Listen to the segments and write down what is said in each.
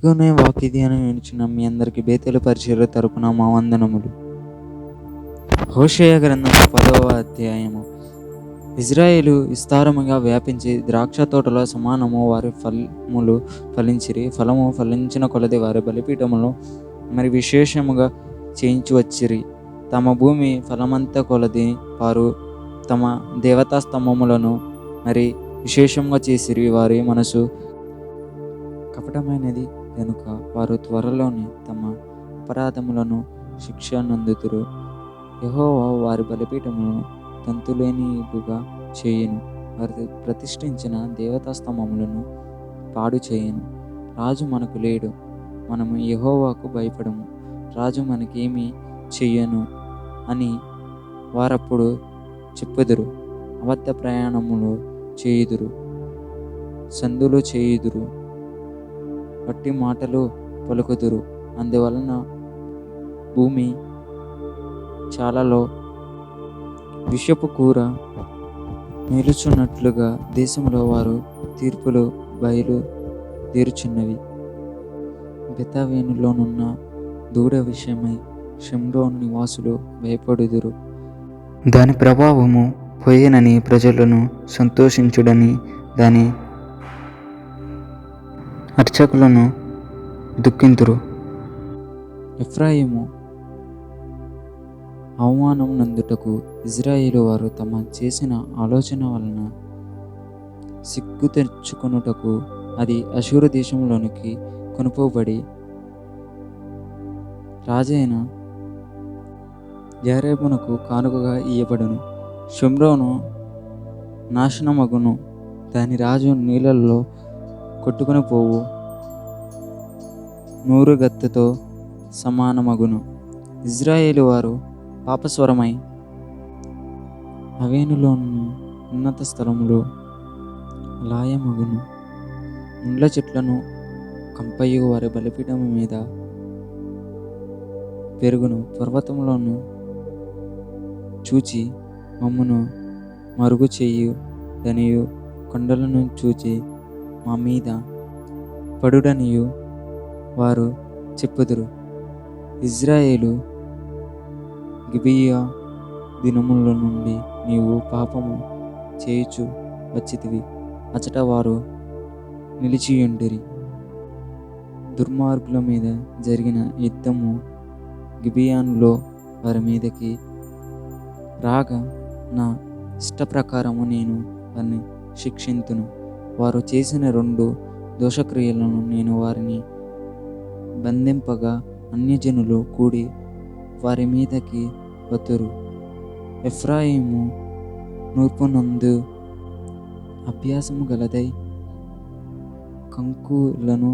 యెహోవా వాక్కు ధ్యానం వినిచిన మీ అందరికి బేతేలు పరిచర్య తరపున మా వందనములు. హోషేయ గ్రంథం 10వ అధ్యాయము. ఇజ్రాయేలు విస్తారముగా వ్యాపించి ద్రాక్ష తోటల సమానము వారి ఫలములు ఫలించిరి. ఫలము ఫలించిన కొలది వారి బలిపీఠములు మరి విశేషముగా చేయించి వచ్చిరి. తమ భూమి ఫలమంత కొలది వారు తమ దేవతా స్తంభములను మరి విశేషంగా చేసిరి. వారి మనసు కపటమైనది గనుక వారు త్వరలోనే తమ అపరాధములను శిక్ష నొందుదురు. యెహోవా వారి బలిపీఠములను తంతులేనిగా చేయును. వారు ప్రతిష్ఠించిన దేవతా స్తంభములను పాడు చేయును. రాజు మనకు లేడు, మనము యెహోవాకు భయపడము, రాజు మనకేమి చెయ్యను అని వారప్పుడు చెప్పుదురు. అబద్ధ ప్రయాణములు చేయుదురు, సంధులు చేయుదురు, వట్టి మాటలు పలుకుదురు. అందువలన భూమి చాలలో విషపు కూర నిలుచున్నట్లుగా దేశంలో వారు తీర్పులు బయలుదేరుచున్నవి. బెతావేనులోనున్న దూడ విషయమై షిమ్రోను నివాసులు భయపడుదురు. దాని ప్రభావము పోయేనని ప్రజలను సంతోషించుడని దాని అర్చకులను దుఃఖింతురు. ఎఫ్రాయిము అవమానం నందుటకు ఇజ్రాయేలు వారు తమ చేసిన ఆలోచన వలన సిగ్గు తెచ్చుకొనుటకు అది అషూరు దేశంలోనికి కొనుపోబడి రాజైన యారేబునకు కానుకగా ఇయ్యబడును. షిమ్రోను నాశనమగును, దాని రాజు నీళ్ళల్లో కొట్టుకుని పోవు నూరుగత్తెతో సమానమగును. ఇజ్రాయేలు వారు పాపస్వరమై అవేనులోను ఉన్నత స్థలములు లాయమగును. ముండ్ల చెట్లను కంపయు వారి బలిపీఠము మీద పెరుగును. పర్వతములను చూచి మమ్మును మరుగు చేయు దనియు, కొండలను చూచి మా మీద పడుడనియు వారు చెప్పుదురు. ఇజ్రాయేలు గిబియా దినముల నుండి నీవు పాపము చేయుచు వచ్చితివి, అచట వారు నిలిచియుండిరి. దుర్మార్గుల మీద జరిగిన యుద్ధము గిబియానులో వారి మీదకి రాగా నా ఇష్టప్రకారము నేను వారిని శిక్షింతును. వారు చేసిన 2 దోషక్రియలను నేను వారిని బంధింపగా అన్యజనులు కూడి వారి మీదకి వతురు. ఎఫ్రాయిము నూర్పునందు అభ్యాసము గలదై కంకులను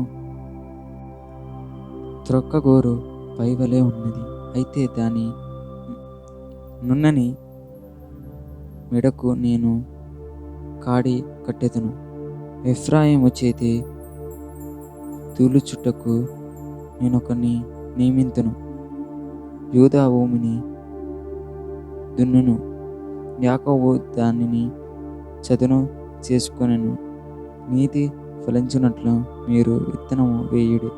త్రొక్కగోరు పైవలే ఉన్నది. అయితే దాని నున్నని మెడకు నేను కాడి కట్టెదను. ఎఫ్రాయిము చేతి తూలుచుటకు నేనొకని నియమింతును. యూదా భూమిని దున్నును, యాకోబు దానిని చదును చేసుకొనెను. నీతి ఫలించునట్లు మీరు విత్తనము వేయుడి,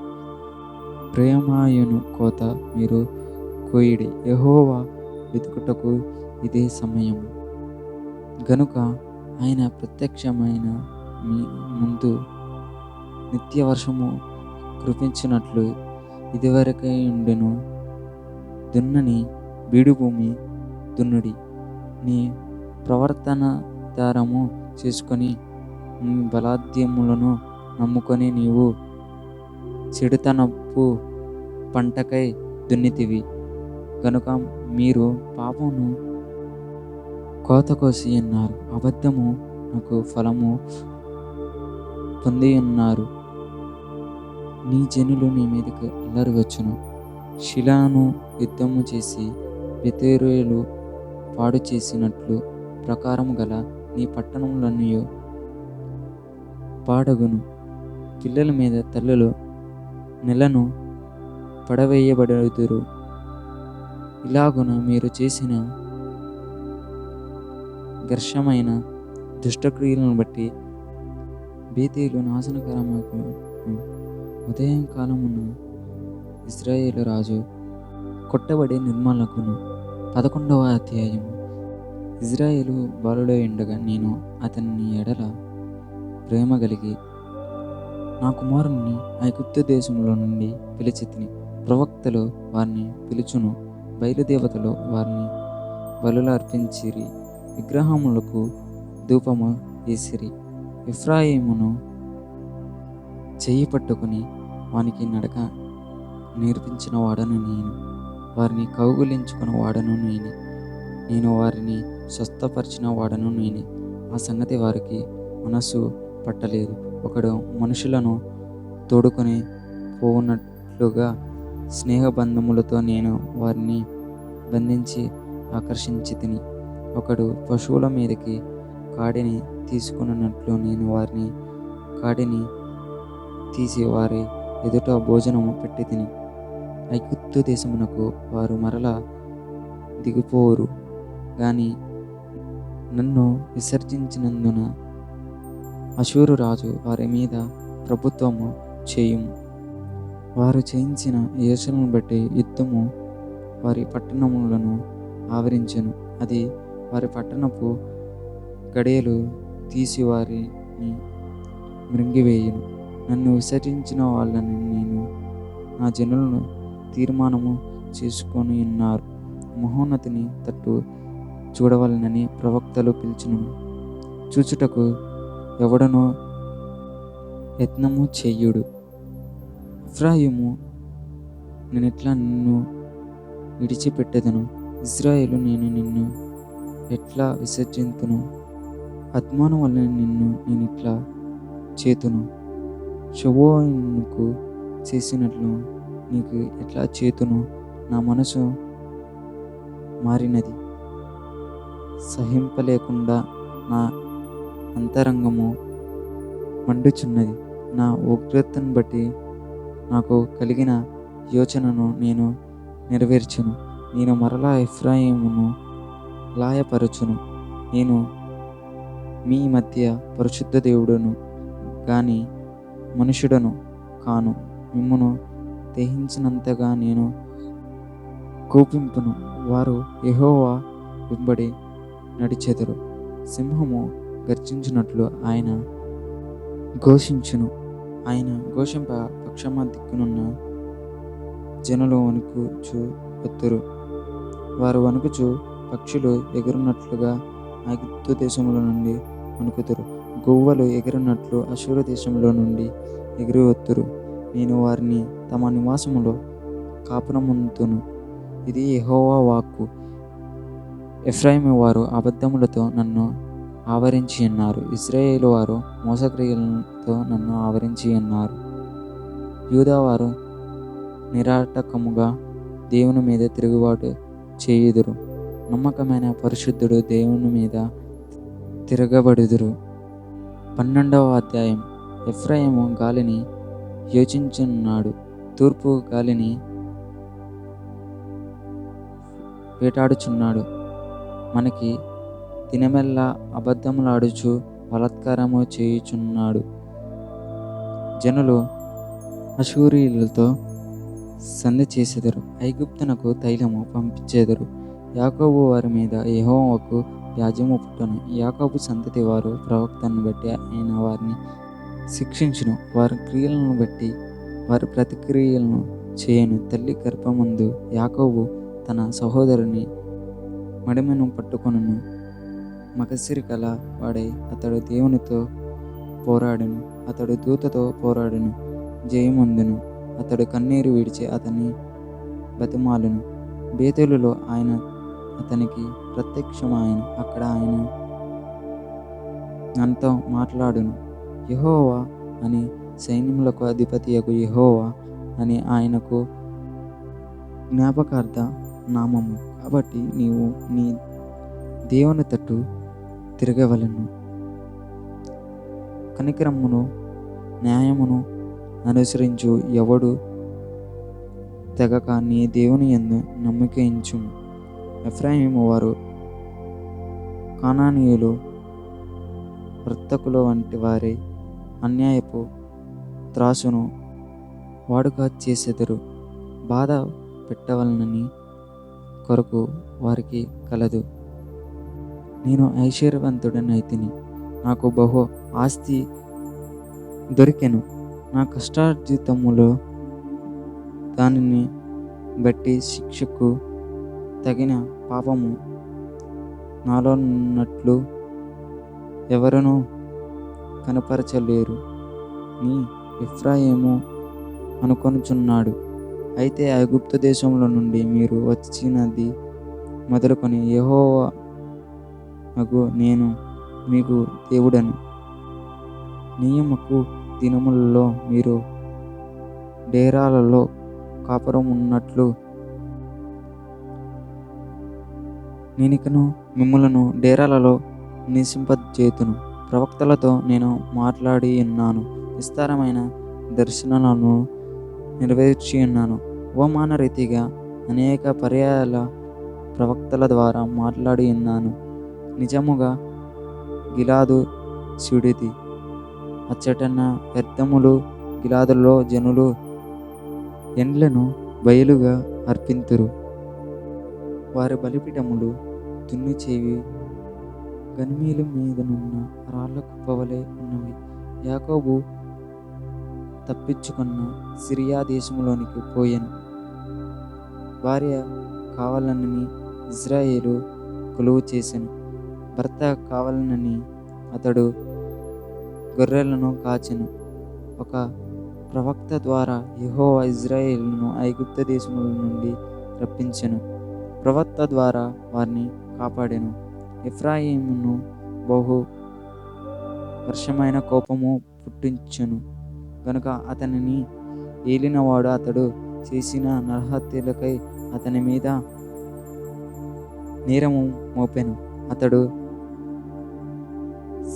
ప్రేమాయును కోత మీరు కోయుడి. యెహోవా వెతుకుటకు ఇదే సమయము గనుక ఆయన ప్రత్యక్షమైన మీ ముందు నిత్య వర్షము కురిపించినట్లు ఇదివరకై ఉండెను. దున్నని బీడు భూమి దున్నుడి. నీ ప్రవర్తనాధారము చేసుకొని నీ బలాద్యములను నమ్ముకొని నీవు చెడుతనపు పంటకై దున్నితివి గనుక మీరు పాపమును కోత కోసి ఉన్నారు, అబద్ధము నాకు ఫలము పొందియున్నారు. నీ జనులు నీ మీదకి అల్లరి వచ్చును. షిలాను యుద్ధము చేసి బెతేలు పాడు చేసినట్లు ప్రకారము గల నీ పట్టణములన్నీ పాడగును. పిల్లల మీద తల్లులు నెలను పడవేయబడుదురు. ఇలాగున మీరు చేసిన ఘర్షమైన దుష్టక్రియలను బట్టి బేతేలు నాశనకరమగును. ఉదయం కాలమున ఇశ్రాయేలు రాజు కొట్టబడి నిర్మూలకును. 11వ అధ్యాయము. ఇశ్రాయేలు బాలుడై ఉండగా నేను అతని ఎడల ప్రేమ కలిగి నా కుమారుణ్ణి ఐగుప్తు దేశంలో నుండి పిలిచితిని. ప్రవక్తలు వారిని పిలుచును, బయలుదేవతలు వారిని బలులు అర్పించిరి, విగ్రహములకు ధూపము వేసిరి. ఎఫ్రాయిమును చెయ్యి పట్టుకుని వానికి నడక నేర్పించిన వాడను నేను, వారిని కౌగులించుకున్న వాడను నేనే, నేను వారిని స్వస్థపరిచిన వాడను నేనే. ఆ సంగతి వారికి మనస్సు పట్టలేదు. ఒకడు మనుషులను తోడుకొని పోవునట్లుగా స్నేహబంధములతో నేను వారిని బంధించి ఆకర్షించి తిని, ఒకడు పశువుల మీదకి కాడిని తీసుకున్నట్లు నేను వారిని కాడిని తీసి వారి ఎదుట భోజనము పెట్టి తిని, ఐగుప్తు దేశమునకు వారు మరలా దిగిపోరు గాని నన్ను విసర్జించినందున అషూరు రాజు వారి మీద ప్రభుత్వము చేయుము. వారు చేయించిన యోచనను బట్టి యుద్ధము వారి పట్టణములను ఆవరించెను. అది వారి పట్టణపు గడియలు తీసి వారిని మృంగివేయును. నన్ను విసర్జించిన వాళ్ళని నేను నా జనులను తీర్మానము చేసుకొని ఉన్నారు. మహోన్నతిని తట్టు చూడవలనని ప్రవక్తలు పిలిచిను. చూచుటకు ఎవడనో యత్నము చెయ్యుడు. ఎఫ్రాయిము, నేనెట్లా నిన్ను విడిచిపెట్టెదను? ఇశ్రాయేలు, నేను నిన్ను ఎట్లా విసర్జింతును? అద్మాను వలన నిన్ను నేనిట్లా చేతును? షోవోనుకు చేసినట్లు నీకు ఎట్లా చేతును? నా మనసు మారినది, సహింపలేకుండా నా అంతరంగము మండుచున్నది. నా ఉగ్రతను బట్టి నాకు కలిగిన యోచనను నేను నెరవేర్చును. నేను మరలా ఎఫ్రాయిమును లాయపరచును. నేను మీ మధ్య పరిశుద్ధ దేవుడును గాని మనుషుడను కాను. మిమ్మును దహించినంతగా నేను కోపింపును. వారు యెహోవా వెంబడి నడిచెదరు. సింహము గర్జించినట్లు ఆయన ఘోషించును. ఆయన ఘోషింప పక్షమ దిక్కునున్న జనులు వణుకుచు వత్తురు. వారు వణుకుచు పక్షులు ఎగురునట్లుగా ఐగుప్తు దేశంలో నుండి వణుకుతురు. గువ్వలు ఎగిరినట్లు అషూరు దేశంలో నుండి ఎగిరి వత్తురు. నేను వారిని తమ నివాసములో కాపురముందును. ఇది యెహోవా వాక్కు. ఎఫ్రాయిము వారు అబద్ధములతో నన్ను ఆవరించి ఉన్నారు. ఇశ్రాయేలు వారు మోసక్రియలతో నన్ను ఆవరించి ఉన్నారు. యూదా వారు నిరాటకముగా దేవుని మీద తిరుగుబాటు చేయుదురు. నమ్మకమైన పరిశుద్ధుడు దేవుని మీద తిరగబడుదురు. 12వ అధ్యాయం. ఎఫ్రాయిము గాలిని యోచించున్నాడు, తూర్పు గాలిని వేటాడుచున్నాడు. మనకి దినమెల్లా అబద్ధములాడుచు బలాత్కారము చేయుచున్నాడు. జనులు అషూరీయులతో సంధి చేసెదరు, ఐగుప్తునకు తైలము పంపించెదరు. యాకోబు వారి మీద యెహోవాకు వ్యాజ్యము పుట్టును. యాకోబు సంతతి వారు ప్రవక్తను బట్టి ఆయన వారిని శిక్షించును. వారి క్రియలను బట్టి వారి ప్రతిక్రియలను చేయను. తల్లి గర్భమందు యాకోబు తన సహోదరుని మడిమెను పట్టుకొనును. మగసిరి కల వాడై అతడు దేవునితో పోరాడును. అతడు దూతతో పోరాడును, జయముందును. అతడు కన్నీరు విడిచి అతన్ని బతిమాలును. బేతేలులో ఆయన అతనికి ప్రత్యక్షమాయను. అక్కడ ఆయన నాతో మాట్లాడును. యెహోవా అని, సైన్యములకు అధిపతియగు యెహోవా అని ఆయనకు జ్ఞాపకార్థ నామము. కాబట్టి నీవు నీ దేవుని తట్టు తిరగవలెను. కనికరమును న్యాయమును అనుసరించు ఎవడు తెగక నీ దేవుని యందు నమ్మకించుము. ఎఫ్రాయిము వారు కానానీయులు వర్తకుల వంటి వారై అన్యాయపు త్రాసును వాడుక చేసెదరు. బాధ పెట్టవలనని కొరకు వారికి కలదు. నేను ఐశ్వర్యవంతుడనైతిని, నాకు బహు ఆస్తి దొరికెను. నా కష్టార్జితములో దానిని బట్టి శిక్షకు తగిన పాపము నాలోనున్నట్లు ఎవరునూ కనపరచలేరు నీ ఎఫ్రాయిము అనుకొనుచున్నాడు. అయితే ఐగుప్తు దేశంలో నుండి మీరు వచ్చినది మొదలుకొని యెహోవానగు నేను మీకు దేవుడను. నియమపు దినములలో మీరు డేరాలలో కాపురమున్నట్లు నేనికను మిమ్ములను డేరాలలో నివసింపజేతును. ప్రవక్తలతో నేను మాట్లాడి ఉన్నాను, విస్తారమైన దర్శనాలను నెరవేర్చి ఉన్నాను. ఉపమాన రీతిగా అనేక పర్యాయాల ప్రవక్తల ద్వారా మాట్లాడి ఉన్నాను. నిజముగా గిలాదు సుడిది, అచ్చటన వ్యర్థములు. గిలాదులో జనులు ఎండ్లను బయలుగా అర్పింతురు. వారి బలిపీఠములు దున్నిచేవి గనిమీలు మీదనున్న రాళ్ల కుప్పవలె ఉన్నవి. యాకోబు తప్పించుకున్న సిరియా దేశములోనికి పోయెను. భార్య కావాలనని ఇజ్రాయేలు కొలువు చేసెను. భర్త కావాలనని అతడు గొర్రెలను కాచెను. ఒక ప్రవక్త ద్వారా యెహోవా ఇజ్రాయేలును ఐగుప్తు దేశముల నుండి రప్పించెను. ప్రవక్త ద్వారా వారిని కాపాడెను. ఎఫ్రాయిమును బహు వర్షమైన కోపము పుట్టించెను గనుక అతనిని ఏలినవాడు అతడు చేసిన నరహత్యలకై అతని మీద నేరము మోపెను. అతడు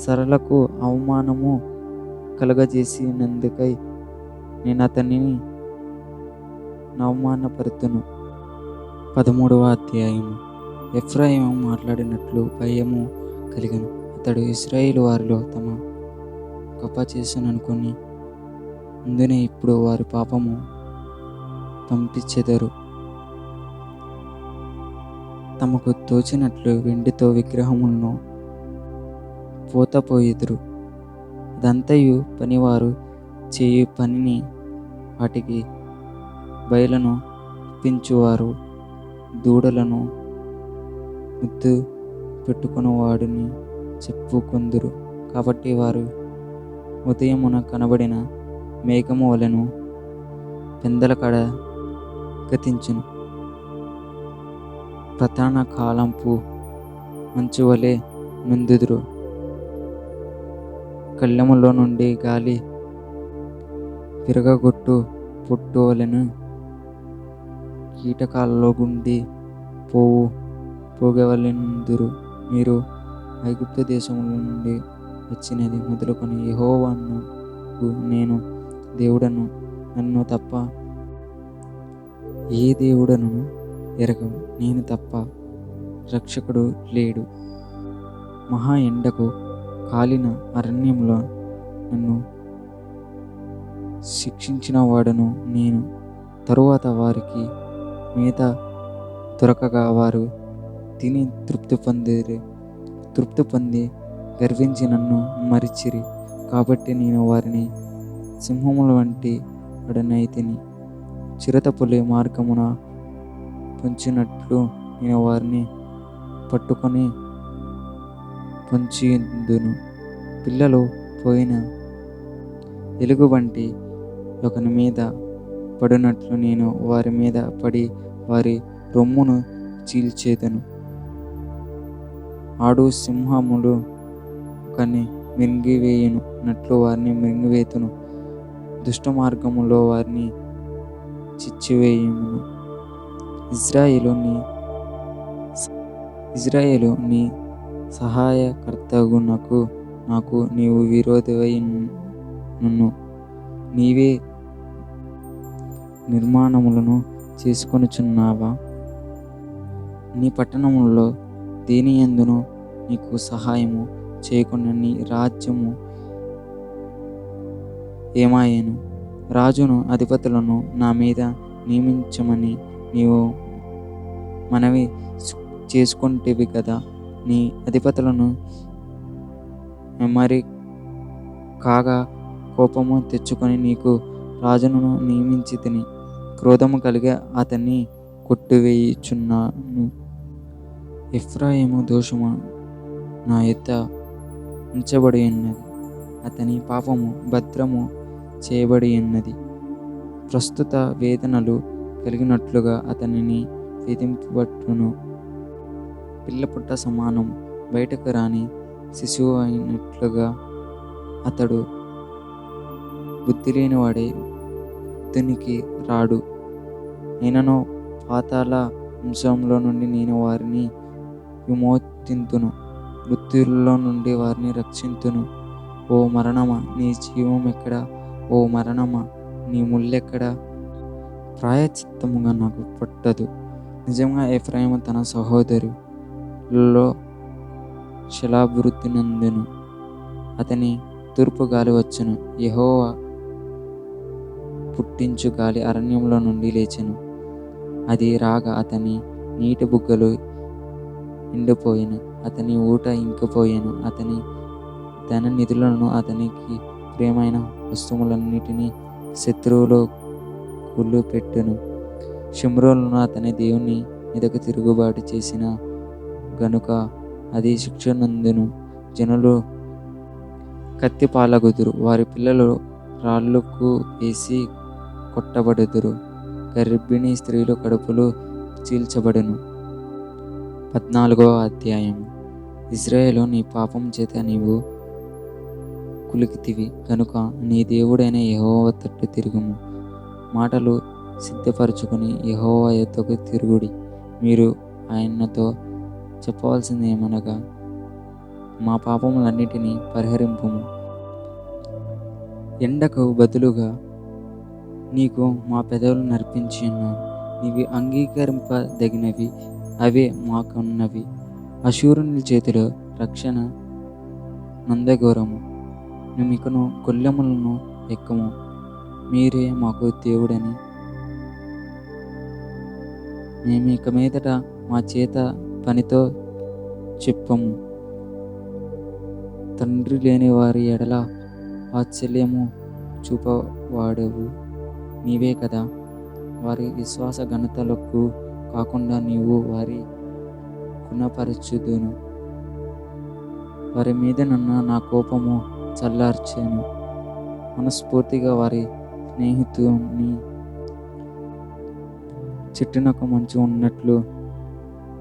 సరళకు అవమానము కలుగజేసినందుకై నేను అతనిని అవమానపరుతును. 13వ అధ్యాయము. ఎఫ్రాయిము మాట్లాడినట్లు భయము కలిగెను. అతడు ఇశ్రాయేలు వారిలో తమ గొప్ప చేసిననుకొని అందునే ఇప్పుడు వారి పాపము పంపించెదరు. తమకు తోచినట్లు వెండితో విగ్రహములను పోతపోయిదురు. అదంతయు పనివారు చేయు పనిని వాటికి బయలును పెంచువారు దూడలను ముద్దు పెట్టుకున్నవాడిని చెప్పుకొందురు. కాబట్టి వారు ఉదయమున కనబడిన మేఘము వలెను పెందల కడ గతించును. ప్రధాన కాలంపు మంచు వలె నుందుదురు. కళ్ళెములో నుండి గాలి విరగగొట్టు పొట్టు వలెను కీటకాలలో గుండి పోవు పోగవలెనుందురు. మీరు ఐగుప్తు దేశముల నుండి వచ్చినది మొదలుకొని యెహోవానగు నేను దేవుడను, నన్ను తప్ప ఏ దేవుడను ఎరగవు, నేను తప్ప రక్షకుడు లేడు. మహా ఎండకు కాలిన అరణ్యంలో నన్ను శిక్షించిన వాడను నేను. తరువాత వారికి మేత దొరకగా వారు తిని తృప్తి పొంది గర్వించి నన్ను మరిచిరి. కాబట్టి నేను వారిని సింహముల వంటి వాడనైతిని. చిరుతపులి మార్గమున పొంచినట్లు నేను వారిని పట్టుకొని పొంచిదును. పిల్లలు పోయిన ఎలుగు వంటి ఒకని మీద పడినట్లు నేను వారి మీద పడి వారి రొమ్మును చీల్చేదను. ఆడు సింహములు ఒకని మింగివేయునట్లు వారిని మింగివేతును. దుష్ట మార్గములో వారిని చిచ్చివేయును. ఇజ్రాయేలు నీ సహాయకర్తగునకు నాకు నీవు విరోధివై నున్ను. నీవే నిర్మాణములను చేసుకొనుచున్నావా? నీ పట్టణములలో దేనియందును నీకు సహాయము చేయకుండా నీ రాజ్యము ఏమాయెను? రాజును అధిపతులను నా మీద నియమించమని నీవు మనవి చేసుకుంటేవి కదా. నీ అధిపతులను మరి కాగా కోపము తెచ్చుకొని నీకు రాజును నియమించి తిని క్రోధము కలిగి అతన్ని కొట్టివేయుచున్నాను. ఎఫ్రాయిము దోషము నా యొద్ద ఉంచబడి ఉన్నది, అతని పాపము భద్రము చేయబడి ఉన్నది. ప్రస్తుత వేదనలు కలిగినట్లుగా అతనిని వేధింపబట్టును. పిల్లపుట్ట సమానం బయటకు రాని శిశువు అయినట్లుగా అతడు బుద్ధి లేనివాడై యుద్ధానికి రాడు. అయినను పాతాళ వంశంలో నుండి నేను వారిని విమోచింతును, మృత్యుల్లో నుండి వారిని రక్షింతును. ఓ మరణమా, నీ జీవం ఎక్కడ? ఓ మరణమా, నీ ముల్లెక్కడ? ప్రాయశ్చిత్తముగా నాకు పట్టదు. నిజంగా ఎఫ్రాయిము తన సహోదరులలో శలాభివృద్ధి నందును. అతని తూర్పు గాలి వచ్చును, యెహోవా పుట్టించు గాలి అరణ్యంలో నుండి లేచెను. అది రాగా అతని నీటి బుగ్గలు ఎండిపోయెను, అతని ఊట ఇంకిపోయెను. అతని ధన నిధులను, అతనికి ప్రియమైన వస్తువులన్నిటినీ శత్రువులు కూలిపెట్టెను. షిమ్రోనును అతని దేవుని మీదకు తిరుగుబాటు చేసిన గనుక అది శిక్ష నందును. జనులు కత్తి పాలగుదురు, వారి పిల్లలు రాళ్ళకు వేసి కొట్టబడుదురు. గర్భిణీ స్త్రీలు కడుపులు చీల్చబడును. 14వ అధ్యాయం. ఇశ్రాయేలు, నీ పాపం చేత నీవు కులికితివి కనుక నీ దేవుడైన యెహోవా తట్టు తిరుగుము. మాటలు సిద్ధపరచుకుని యెహోవా యొద్దకు తిరుగుడి. మీరు ఆయనతో చెప్పవలసింది ఏమనగా, మా పాపములన్నిటినీ పరిహరింపుము. ఎండకు బదులుగా నీకు మా పెదవులు నర్పించి ఉన్నాను. నీవి అంగీకరింపదగినవి అవే మాకున్నవి. అశూరుని చేతిలో రక్షణ నందఘోరము. మేమికను గొల్లెములను ఎక్కము. మీరే మాకు దేవుడని మేమిక మీదట మా చేత పనితో చెప్పము. తండ్రి లేని వారి ఎడల వాత్సల్యము చూపవాడవు నీవే కదా. వారి విశ్వాస ఘనతలకు కాకుండా నీవు వారి గుణపరచుదును. వారి మీద నా కోపము చల్లార్చెను. మనస్ఫూర్తిగా వారి స్నేహితుని చెట్టునకు మంచు ఉన్నట్లు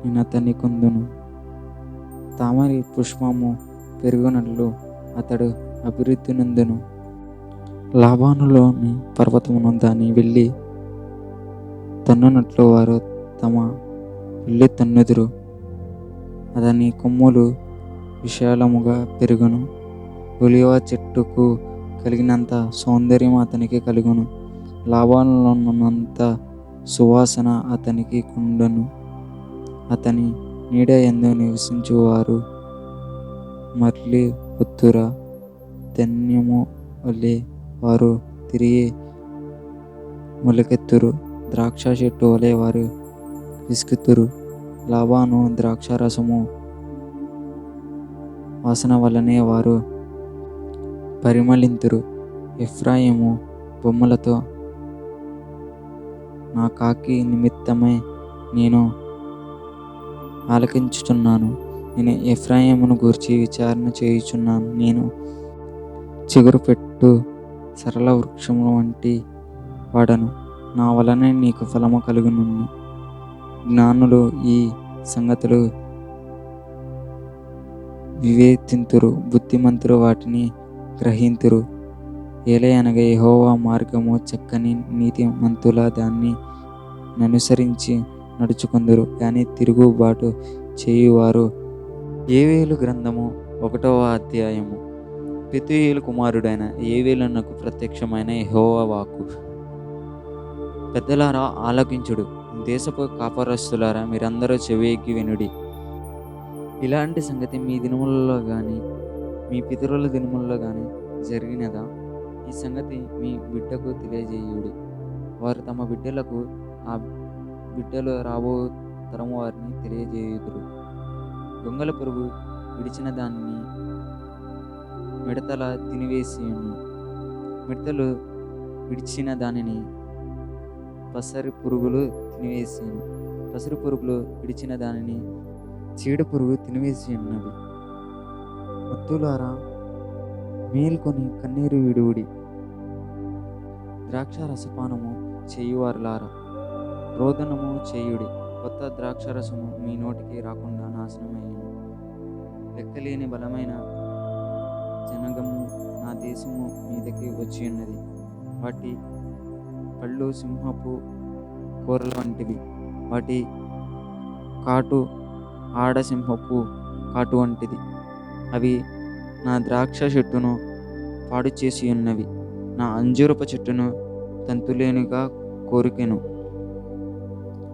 నేను అతన్ని కొందును. తామరి పుష్పము పెరుగునట్లు అతడు అభివృద్ధి నందును. లాబానులోని పర్వతమును దాన్ని వెళ్ళి తన్నునట్లు వారు తమ వెళ్ళి తన్నుదురు. అతని కొమ్ములు విశాలముగా పెరుగును. ఒలివ చెట్టుకు కలిగినంత సౌందర్యం అతనికి కలుగును. లాబానులోనంత సువాసన అతనికి కుండను. అతని నీడ యందు నివసించువారు మరలి వత్తురా. ధన్యము వలె వారు తిరిగి మొలకెత్తురు. ద్రాక్ష చెట్టు వలె వారు విసుకుతురు. లాబాను ద్రాక్షారసము వాసన వలనే వారు పరిమళింతురు. ఎఫ్రాయిము బొమ్మలతో నా కాకి నిమిత్తమే నేను ఆలకించుచున్నాను. నేను ఎఫ్రాయిమును గూర్చి విచారణ చేయుచున్నాను. నేను చిగురు పెట్టు సరళ వృక్షము వంటి వాడను. నా వలనే నీకు ఫలము కలుగును. జ్ఞానులు ఈ సంగతులు వివేచింతురు, బుద్ధిమంతులు వాటిని గ్రహింతురు. ఏలయనగా యెహోవా మార్గము చక్కని నీతిమంతుల దాన్ని అనుసరించి నడుచుకుందురు. కానీ తిరుగుబాటు చేయువారు. యేవేలు గ్రంథము 1వ అధ్యాయము. పెతూయేలు కుమారుడైన యేవేలునకు ప్రత్యక్షమైన యెహోవా వాక్కు. పెద్దలారా ఆలకించుడు, దేశపు కాపరస్తులారా మీరందరూ చెవియెగ్గి వినుడి. ఇలాంటి సంగతి మీ దినములలో గాని మీ పితరుల దినములలో గాని జరిగినదా? ఈ సంగతి మీ బిడ్డకు తెలియజేయుడి. వారు తమ బిడ్డలకు, ఆ బిడ్డలు రాబో తరము వారిని తెలియజేయుదురు. గొంగళి పురుగు విడిచిన దానిని మిడతల తినివేసియును. మిడతలు విడిచిన దానిని పసరి పురుగులు తినివేసియును. పసరి పురుగులు విడిచిన దానిని చీడ పురుగు తినివేసియున్నవి. ముత్తులారా, మేల్కొని కన్నీరు విడువుడి. ద్రాక్ష రసపానము చేయువారులారా, రోదనము చేయుడి. కొత్త ద్రాక్షరసము మీ నోటికి రాకుండా నాశనమయ్యను. లెక్కలేని బలమైన జనగము నా దేశము మీదకి వచ్చి ఉన్నది. వాటి పళ్ళు సింహపు కూరల వంటివి. వాటి కాటు ఆడసింహపు కాటు వంటిది. అవి నా ద్రాక్ష చెట్టును పాడు చేసి ఉన్నవి. నా అంజూరపు చెట్టును తంతులేనిగా కోరికెను.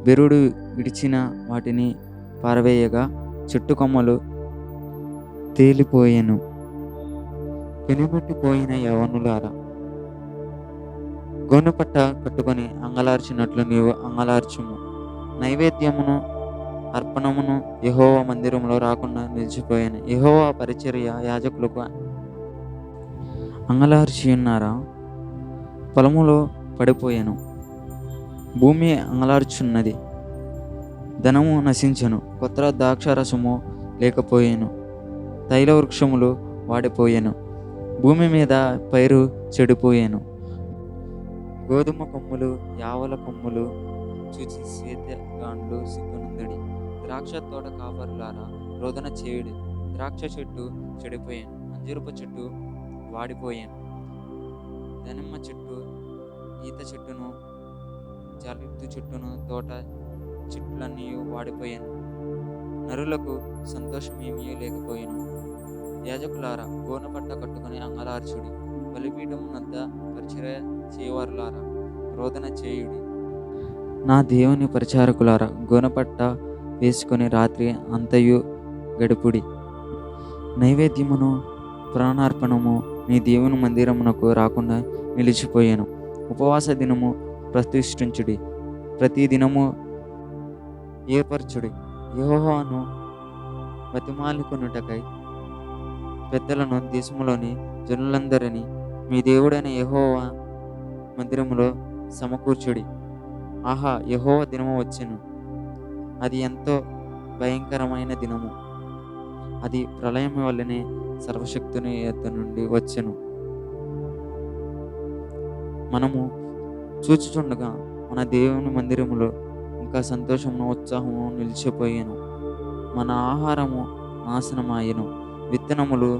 బెరుడు విడిచిన వాటిని పారవేయగా చెట్టు కొమ్మలు తేలిపోయెను. పెనుబెట్టిపోయిన యవ్వనులారా, గోనెపట్ట కట్టుకొని అంగలార్చినట్లు నీవు అంగలార్చుము. నైవేద్యమును అర్పణమును యెహోవా మందిరంలో రాకుండా నిలిచిపోయాను. యెహోవా పరిచర్య యాజకులకు అంగలార్చియున్నారా? పొలములో పడిపోయాను. భూమి అంగలార్చున్నది. ధనము నశించెను. కొత్త ద్రాక్షారసము లేకపోయాను. తైల వృక్షములు వాడిపోయాను. భూమి మీద పైరు చెడిపోయాను. గోధుమ కొమ్ములు, యావల కొమ్ములు చూచి శ్వేతగాండ్లు సిగ్గునందుడి. ద్రాక్ష తోట కాపరులారా, రోదన చేయుడి. ద్రాక్ష చెట్టు చెడిపోయాను. అంజూరపు చెట్టు వాడిపోయాను. దానిమ్మ చెట్టు, ఈత చెట్టును, జాలిత్తు చెట్టును, తోట చెట్లన్నీ వాడిపోయాను. నరులకు సంతోషమేమీ లేకపోయాను. యాజకులారా, గోనెపట్ట కట్టుకుని అంగలార్చుడి. బలిపీఠం వద్ద పరిచర్య చేయవారులారా, రోదన చేయుడి. నా దేవుని పరిచారకులారా, గోనెపట్ట వేసుకొని రాత్రి అంతయు గడుపుడి. నైవేద్యమును ప్రాణార్పణము మీ దేవుని మందిరమునకు రాకుండా నిలిచిపోయాను. ఉపవాస దినము ప్రతిష్ఠించుడి. ప్రతి దినము ఏర్పరచుడి. యెహోవాను బతిమాలుకొనుటకై పెద్దలను దేశములోని జనులందరినీ మీ దేవుడైన యెహోవా మందిరములో సమకూర్చుడి. ఆహా, యెహోవా దినము వచ్చెను. అది ఎంతో భయంకరమైన దినము. అది ప్రళయం వల్లనే సర్వశక్తుని యొద్ద నుండి వచ్చెను. మనము చూచుచుండగా మన దేవుని మందిరములో ఇంకా సంతోషమును ఉత్సాహము నిలిచిపోయాను. మన ఆహారము నాశనమాయెను. విత్తనములు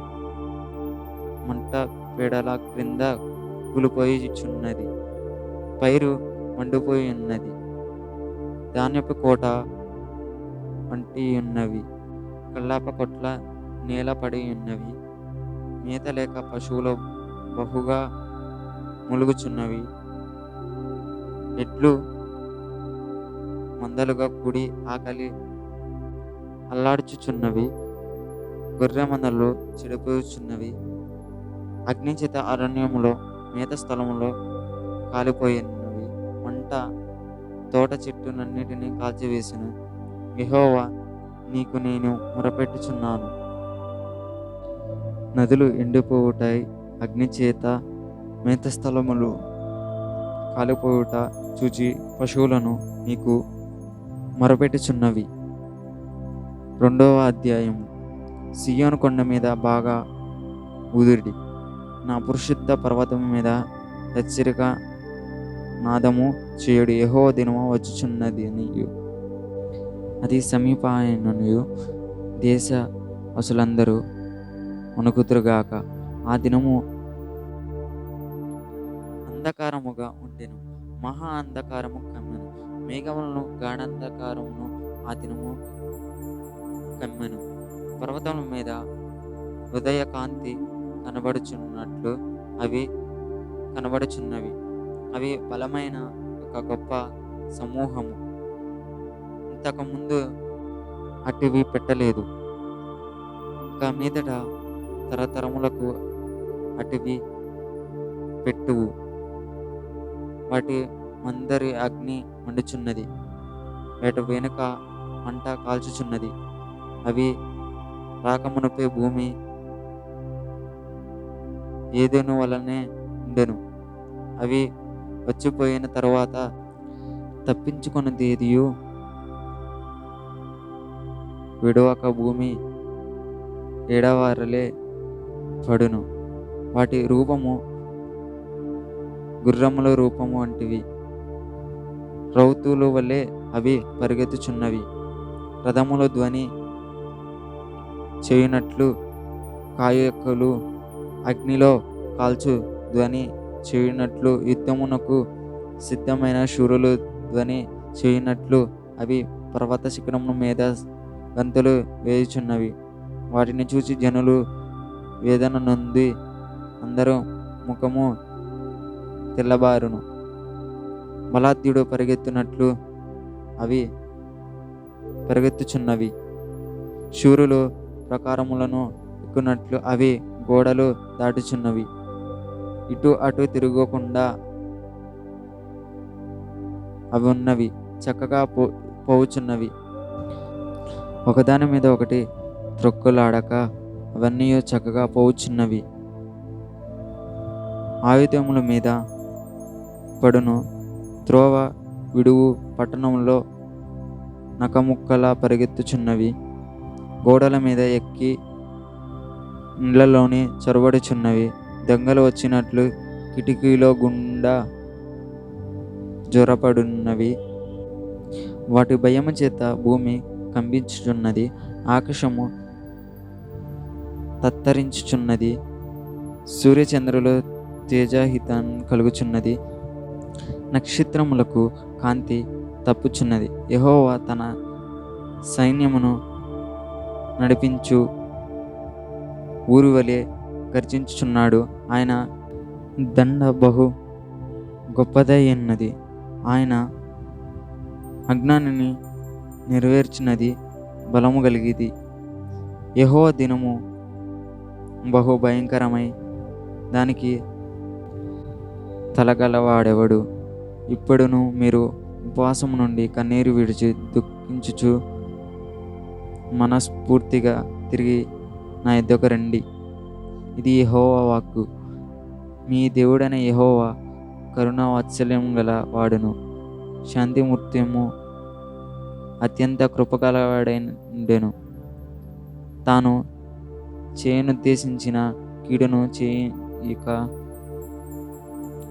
మంట పెడల క్రింద కూలిపోయిచున్నది. పైరు మండిపోయి ఉన్నది. ధాన్యపు కోట వంటి ఉన్నవి. కల్లాప కొట్ల నేల పడి ఉన్నవి. మేత లేక పశువులు బహుగా ములుగుచున్నవి. ఎడ్లు మందలుగా కూడి ఆకలి అల్లాడుచుచున్నవి. గొర్రె మందలు చెడిపోచున్నవి. అగ్ని చేత అరణ్యములో మేత స్థలములో కాలిపోయినవి. మంట తోట చెట్టునన్నిటినీ కాల్చివేసెను. యెహోవా, నీకు నేను మొరపెట్టుచున్నాను. నదులు ఎండిపోవుటై అగ్ని చేత మేత స్థలములు కాలిపోవుట చూచి పశువులను నీకు మొరపెట్టుచున్నవి. 2వ అధ్యాయము. సియోను కొండ మీద బాగా ఊదుడి. నా పరిశుద్ధ పర్వతం మీద హెచ్చరిక నాదము చేయుడి. యెహోవా దినము వచ్చుచున్నదనియు అది సమీపాయననియు దేశ అసులందరూ వణుకుదురుగాక. ఆ దినము అంధకారముగా ఉండెను. మహా అంధకారము కమ్మెను. మేఘములను గాఢంధకారమును ఆ దినము కమ్మెను. పర్వతముల మీద ఉదయకాంతి కనబడుచున్నట్లు అవి కనబడుచున్నవి. అవి బలమైన ఒక గొప్ప సమూహము. ఇంతకుముందు అటువి పెట్టలేదు. ఇంకా మీదట తరతరములకు అటువి పెట్టువు. వాటి మందరి అగ్ని మండుచున్నది, వాటి వెనుక మంట కాల్చుచున్నది. అవి రాకమునుపే భూమి ఏదెను వలనే ఉండెను. అవి వచ్చిపోయిన తరువాత తప్పించుకొనిదేదియు విడువక భూమి ఎడవరలే పడును. వాటి రూపము గుర్రముల రూపము వంటివి. రౌతుల వలె అవి పరిగెత్తుచున్నవి. రథముల ధ్వని చేయునట్లు కాయకులు అగ్నిలో కాల్చు ధ్వని చేయునట్లు, యుద్ధమునకు సిద్ధమైన శూరుల ధ్వని చేయునట్లు అవి పర్వత శిఖరము మీద గంతులు వేయుచున్నవి. వాటిని చూసి జనులు వేదన నొంది అందరూ ముఖము తెల్లబారును. బలాఢ్యుడు పరిగెత్తునట్లు అవి పరిగెత్తుచున్నవి. శూరులు ప్రాకారములను ఎక్కునట్లు అవి గోడలు దాటుచున్నవి. ఇటు అటు తిరగకుండా అవి ఉన్నవి, చక్కగా పోవుచున్నవి. ఒకదాని మీద ఒకటి త్రొక్కులాడక అవన్నీ చక్కగా పోవుచున్నవి. ఆయుధముల మీద పడును. త్రోవ విడువు పట్టణంలో నకముక్కలా పరిగెత్తుచున్నవి. గోడల మీద ఎక్కి ఇండ్లలోని చొరబడుచున్నవి. దొంగలు వచ్చినట్లు కిటికీలో గుండా జొరపడున్నవి. వాటి భయము చేత భూమి కంపించుచున్నది, ఆకాశము తత్తరించుచున్నది. సూర్యచంద్రులు తేజాహితం కలుగుచున్నది, నక్షత్రములకు కాంతి తప్పుచున్నది. యెహోవా తన సైన్యమును నడిపించు ఊరువలే గర్జించుచున్నాడు. ఆయన దండ బహు గొప్పదైనది. ఆయన అజ్ఞానిని నెరవేర్చినది బలము కలిగిది. యెహోవా దినము బహు భయంకరమై దానికి తలగలవాడెవడు? ఇప్పుడును మీరు ఉపవాసము నుండి కన్నీరు విడిచి దుఃఖించుచు మనస్ఫూర్తిగా తిరిగి నా యొద్దకు రండి. ఇది యెహోవా వాక్కు. మీ దేవుడైన యెహోవా కరుణ వాత్సల్యం గల వాడును, శాంతిమూర్తిము, అత్యంత కృపగలవాడైండెను. తాను చేయనుద్దేశించిన కీడును చేయక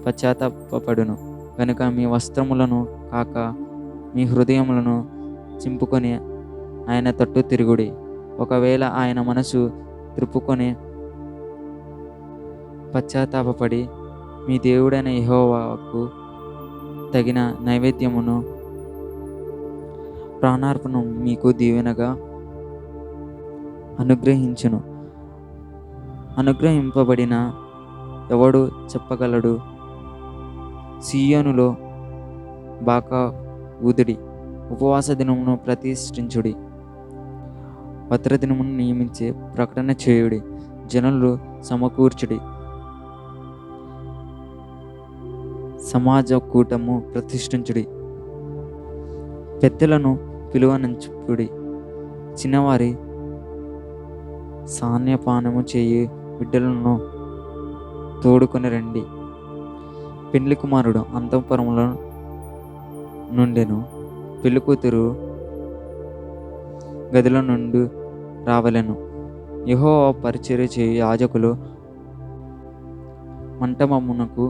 పశ్చాత్తాపపడును కనుక మీ వస్త్రములను కాక మీ హృదయములను చింపుకొని ఆయన తట్టు తిరుగుడి. ఒకవేళ ఆయన మనసు త్రిప్పుకొని పశ్చాత్తాపపడి మీ దేవుడైన యెహోవాకు తగిన నైవేద్యమును ప్రాణార్పణం మీకు దీవెనగా అనుగ్రహించును. అనుగ్రహింపబడిన ఎవడు చెప్పగలడు? సీయోనులో బాకా ఊదుడి, ఉపవాస దినమును ప్రతిష్ఠించుడి, భద్రదినమును నియమించి ప్రకటన చేయుడి. జనులు సమకూర్చుడి, సమాజ కూటము ప్రతిష్ఠించుడి. పెద్దలను పిలువనంచుడి, చిన్నవారి సాన్యపానము చేయి బిడ్డలను తోడుకొని రండి. పెండ్లి కుమారుడు అంతఃపురములో నుండెను, పెళ్లి కూతురు గదిలో నుండి రావలెను. యెహోవా పరిచర్య చేయు యాజకులు మంటపమునకు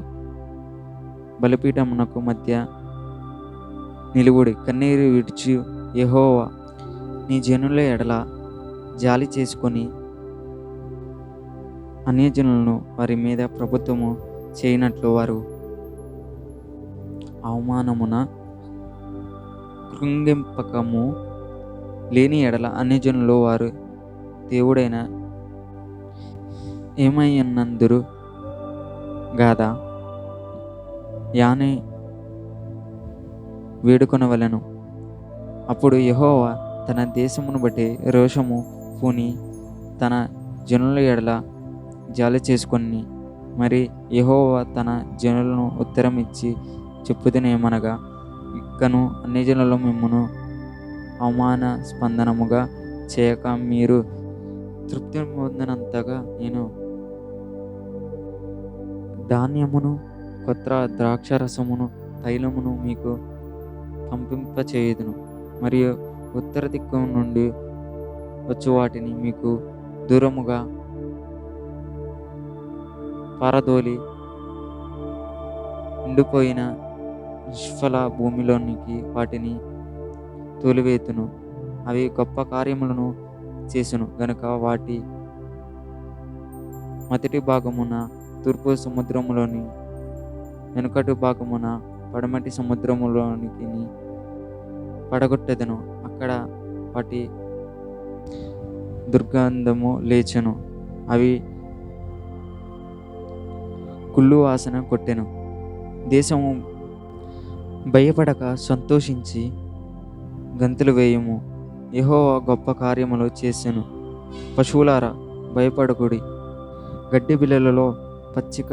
బలిపీఠమునకు మధ్య నిలువుడి. కన్నీరు విడిచి యెహోవా నీ జనుల ఎడల జాలి చేసుకొని అన్యజనులను వారి మీద ప్రభుత్వము చేయనట్లు వారు అవమానమున కృంగింపకము లేని ఎడల అన్యజనులు వారు దేవుడైన ఏమయ్యనందురు గాదా యాని వేడుకొనవలెను. అప్పుడు యెహోవా తన దేశమును బట్టి రోషము పూని తన జనుల ఎడల జాలి చేసుకొని మరి యెహోవా తన జనులను ఉత్తరం ఇచ్చి చెప్పుదునేమనగా, ఇక్కను అన్ని జనులు మిమ్మును అవమానస్పందనముగా చేయక మీరు తృప్తి పొందినంతగా నేను ధాన్యమును, కొత్త ద్రాక్షారసమును, తైలమును మీకు పంపింపచేయుదును. మరియు ఉత్తర దిక్కు నుండి వచ్చు వాటిని మీకు దూరముగా పారదోలి ఎండిపోయిన నిష్ఫల భూమిలోనికి వాటిని తోలివేతును. అవి గొప్ప కార్యములను చేసును గనుక వాటి మొదటి భాగమున తూర్పు సముద్రములోని, వెనుకటి భాగమున పడమటి సముద్రములోనికి పడగొట్టెదను. అక్కడ వాటి దుర్గంధము లేచెను. అవి కుళ్ళు వాసన కొట్టెను. దేశము భయపడక సంతోషించి గంతులు వేయుము. యెహోవా గొప్ప కార్యములు చేసెను. పశువులారా భయపడకుడి. గడ్డి బిళ్ళలలో పచ్చిక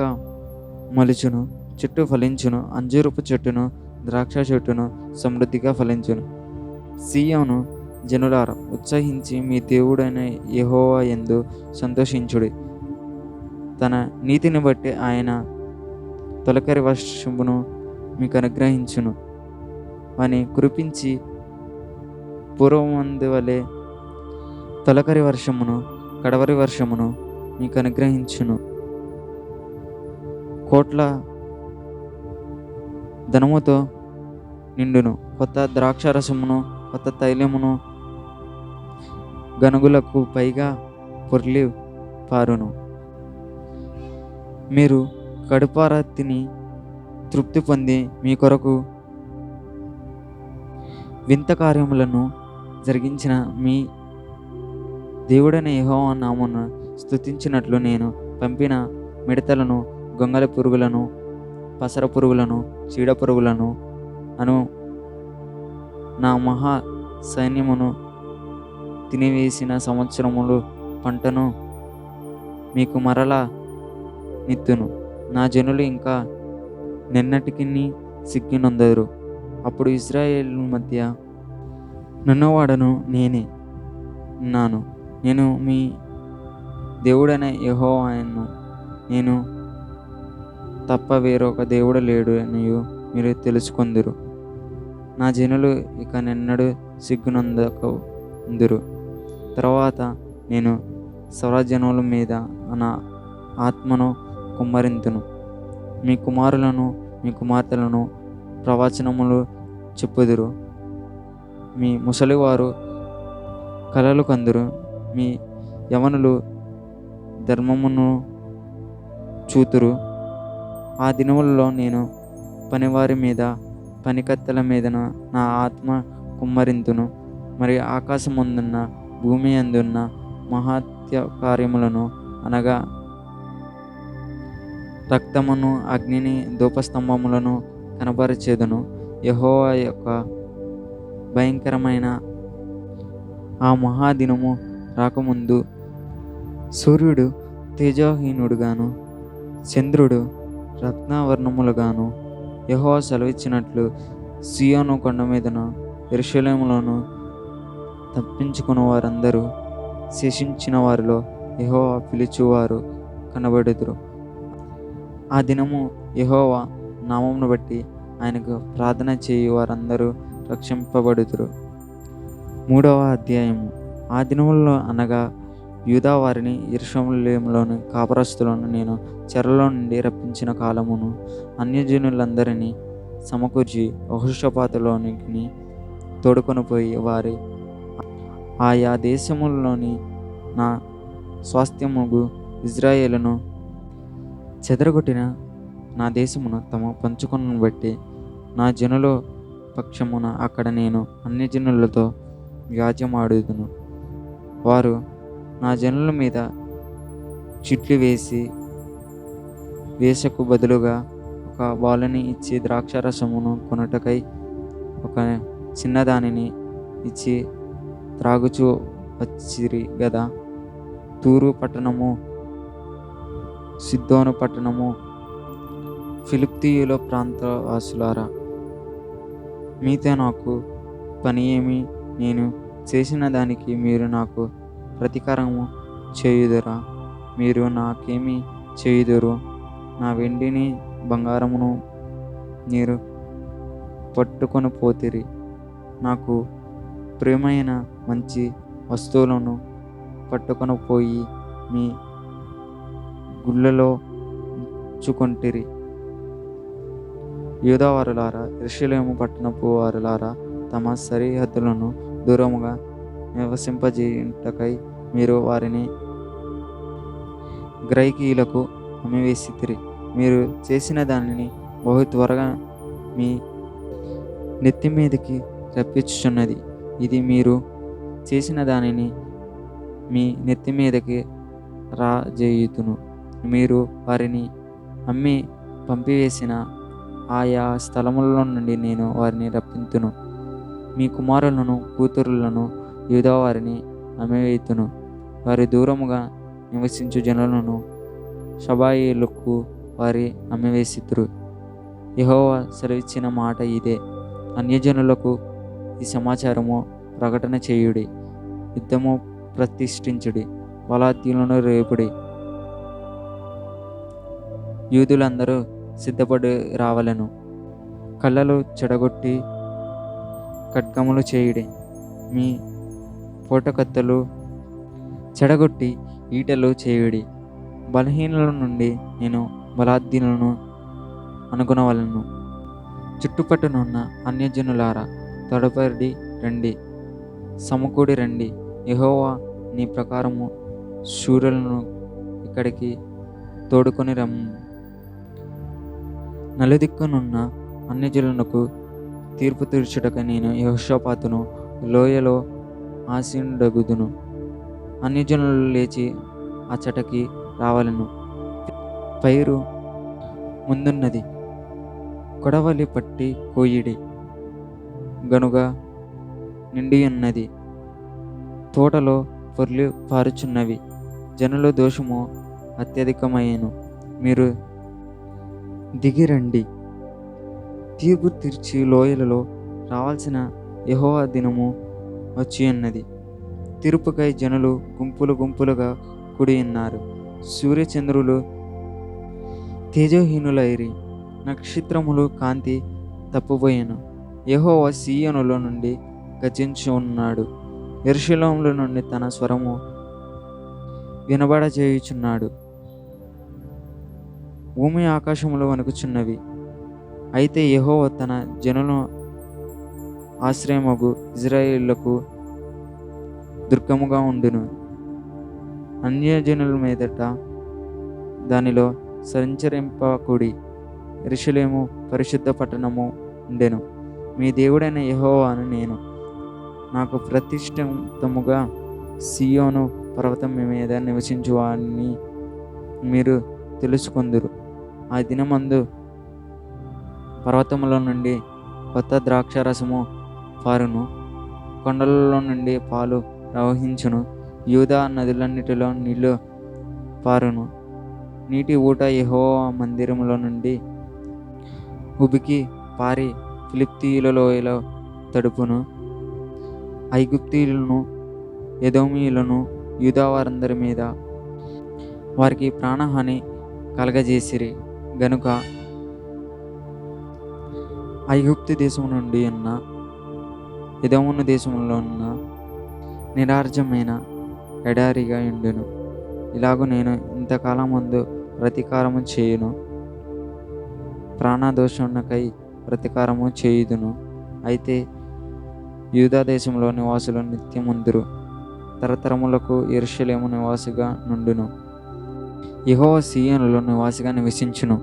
మొలుచును, చెట్టు ఫలించును, అంజూరపు చెట్టును, ద్రాక్ష చెట్టును సమృద్ధిగా ఫలించును. సీయోను జనులారా ఉత్సహించి మీ దేవుడైన యెహోవా యందు సంతోషించుడి. తన నీతిని బట్టి ఆయన తొలకరి వర్షమును మీకు అనుగ్రహించును. వాని కురిపించి పూర్వమందు వలె తొలకరి వర్షమును, కడవరి వర్షమును మీకు అనుగ్రహించును. కోట్ల ధనముతో నిండును. కొత్త ద్రాక్షారసమును, కొత్త తైలమును గనుగులకు పైగా పొర్లి పారును. మీరు కడుపారా తిని తృప్తి పొంది మీ కొరకు వింత కార్యములను జరిగించిన మీ దేవుడైన యెహోవా నామమును స్తుతించినట్లు నేను పంపిన మిడతలను, గొంగళ పురుగులను, పసర పురుగులను, చీడ పురుగులను అను నా మహా సైన్యమును తినివేసిన సంవత్సరములు పంటను మీకు మరలా నిత్తును. నా జనులు ఇంకా నిన్నటికి సిగ్గినొందరు. అప్పుడు ఇశ్రాయేలు మధ్య నున్నవాడను నేనే ఉన్నాను. నేను మీ దేవుడైన యెహోవాను. నేను తప్ప వేరొక దేవుడు లేడు అనియు మీరు తెలుసుకొందురు. నా జనులు ఇక నిన్నడు సిగ్గునందకుందురు. తర్వాత నేను సర్వజనుల మీద నా ఆత్మను కుమ్మరింతును. మీ కుమారులను, మీ కుమార్తెలను ప్రవచనములు చెప్పుదురు. మీ ముసలివారు కలలు కందురు. మీ యవనులు ధర్మమును చూతురు. ఆ దినములలో నేను పనివారి మీద, పనికత్తెల మీదన నా ఆత్మ కుమ్మరింతును. మరి ఆకాశమందున్న, భూమి అందున్న మహత్య కార్యములను, అనగా రక్తమును, అగ్నిని, ధూపస్తంభములను కనపరిచేదను. యెహోవా యొక్క భయంకరమైన ఆ మహాదినము రాకముందు సూర్యుడు తేజోహీనుడుగాను, చంద్రుడు రత్నవర్ణములుగాను యెహోవా సెలవిచ్చినట్లు సీయోను కొండ మీదను యెరూషలేములోను తప్పించుకున్న వారందరూ, శేషించిన వారిలో యెహోవా పిలుచువారు కనబడుదురు. ఆ దినము యెహోవా నామమును బట్టి ఆయనకు ప్రార్థన చేయు వారందరూ రక్షింపబడుదురు. 3వ అధ్యాయము. ఆ దినములలో అనగా యూదా వారిని, యెరూషలేములోని కాపురస్తులను నేను చెరలో నుండి రప్పించిన కాలమును, అన్యజనులందరినీ సమకూర్చి యెహోషాపాతులోనికి తోడుకొనిపోయి వారి ఆయా దేశములలోని నా స్వాస్థ్యముగు ఇశ్రాయేలును చెదరగొట్టిన నా దేశమును తమ పంచుకొనను బట్టి నా జనుల పక్షమున అక్కడ నేను అన్యజనులతో వ్యాజ్యమాడుదును. వారు నా జనుల మీద చిట్లు వేసి వేసకు బదులుగా ఒక బాలుని ఇచ్చి ద్రాక్షారసమును కొనుటకై ఒక చిన్నదానిని ఇచ్చి త్రాగుచూ వచ్చిరి గదా. తూరు పట్టణము సిద్దోను పట్టణము, ఫిలిప్తీయుల ప్రాంతవాసులారా, మీతో నాకు పని ఏమి? నేను చేసిన దానికి మీరు నాకు ప్రతీకారము చేయుదురా? మీరు నాకేమి చేయుదురు? నా వెండిని బంగారమును మీరు పట్టుకొని పోతిరి. నాకు ప్రియమైన మంచి వస్తువులను పట్టుకొని పోయి మీ గుళ్ళలో ఉంచుకొంటిరి. యూదావారులారా, యెరూషలేము పట్టణపు వారులారా, తమ సరిహద్దులను దూరముగా నివసింపజేయుటకై మీరు వారిని గ్రైకీయులకు అమ్మివేసితిరి. మీరు చేసిన దానిని బహు త్వరగా మీ నెత్తి మీదకి రప్పించుచున్నది. ఇది మీరు చేసిన దానిని మీ నెత్తి మీదకి రాజేయుదును. మీరు వారిని అమ్మి పంపివేసిన ఆయా స్థలములలో నుండి నేను వారిని రప్పింతును. మీ కుమారులను కూతురులను యూదా వారిని అమ్మివేయుదును. వారి దూరముగా నివసించు జనులను షబాయిలకు వారి అమ్మివేసితురు. యెహోవా సెలవిచ్చిన మాట ఇదే. అన్యజనులకు ఈ సమాచారము ప్రకటన చేయుడి. యుద్ధము ప్రతిష్ఠించుడి, బలాఢ్యులను రేపుడి. యూదులందరూ సిద్ధపడి రావలెను. కళ్ళలు చెడగొట్టి ఖడ్గములు చేయుడి. మీ పోటకత్తలు చెడగొట్టి ఈటెలు చేయుడి. బలహీనుల నుండి నేను బలాఢ్యులను అనుకొనవలెను. చుట్టుపట్టునున్న అన్యజనులారా, త్వరపడి రండి, సమకూడి రండి. యెహోవా నీ ప్రకారము శూరులను ఇక్కడికి తోడుకొని రమ్ము. నలుదిక్కునున్న అన్యజనులకు తీర్పు తీర్చుటకు నేను యెహోషాపాతును లోయలో ఆసీనుడగుదును. అన్యజనులు లేచి అచ్చటకి రావలెను. పైరు ముందున్నది, కొడవలి పట్టి కోయిడి. గనుగ నిండియున్నది, తోటలో పొర్లి పారుచున్నవి. జనుల దోషము అత్యధికమయ్యెను. మీరు దిగిరండి, తీర్పు తీర్చి లోయలలో రావాల్సిన యెహోవా దినము వచ్చియున్నది. తీర్పుకై జనులు గుంపులు గుంపులుగా కూడియున్నారు. సూర్యచంద్రులు తేజోహీనులైరి, నక్షత్రములు కాంతి తప్పిపోయెను. యెహోవా సీయోనులో నుండి గర్జించుచున్నాడు, యెరూషలేములో నుండి తన స్వరము వినబడజేయుచున్నాడు. భూమి ఆకాశములు వణుకుచున్నవి. అయితే యెహోవా తన జనుల ఆశ్రయమగు ఇశ్రాయేలుకు దుర్గముగా ఉండును. అన్యజనుల మీదట దానిలో సంచరింపకుడి. యెరూషలేము పరిశుద్ధ పట్టణము ఉండెను. మీ దేవుడైన యెహోవాను నేను. నాకు ప్రతిష్ఠితముగా సీయోను పర్వతం మీద నివసించువాని మీరు తెలుసుకొందురు. ఆ దినమందు పర్వతముల నుండి కొత్త ద్రాక్షారసము పారును, కొండలలో నుండి పాలు ప్రవహించును. యూదా నదులన్నిటిలో నీళ్లు పారును. నీటి ఊట యెహోవా మందిరములో నుండి ఉబికి పారి ఫిలిప్తీయుల లోయలో తడుపును. ఐగుప్తీయులను, ఎదోమీయులను, యూదా వారందరి మీద వారికి ప్రాణహాని కలగజేసిరి గనుక ఐగుప్తు దేశము నుండి ఉన్న ఎదోము దేశంలో ఉన్న నిరార్జమైన ఎడారిగా ఉండును. ఇలాగూ నేను ఇంతకాలం ముందు ప్రతీకారము చేయును, ప్రాణదోషమునకై ప్రతీకారము చేయుదును. అయితే యూదా దేశంలో నివాసులు నిత్యముందురు, తరతరములకు యెరూషలేము నివాసిగా నుండును. యెహోవా సీయోనులో నివాసిగా నివసించును.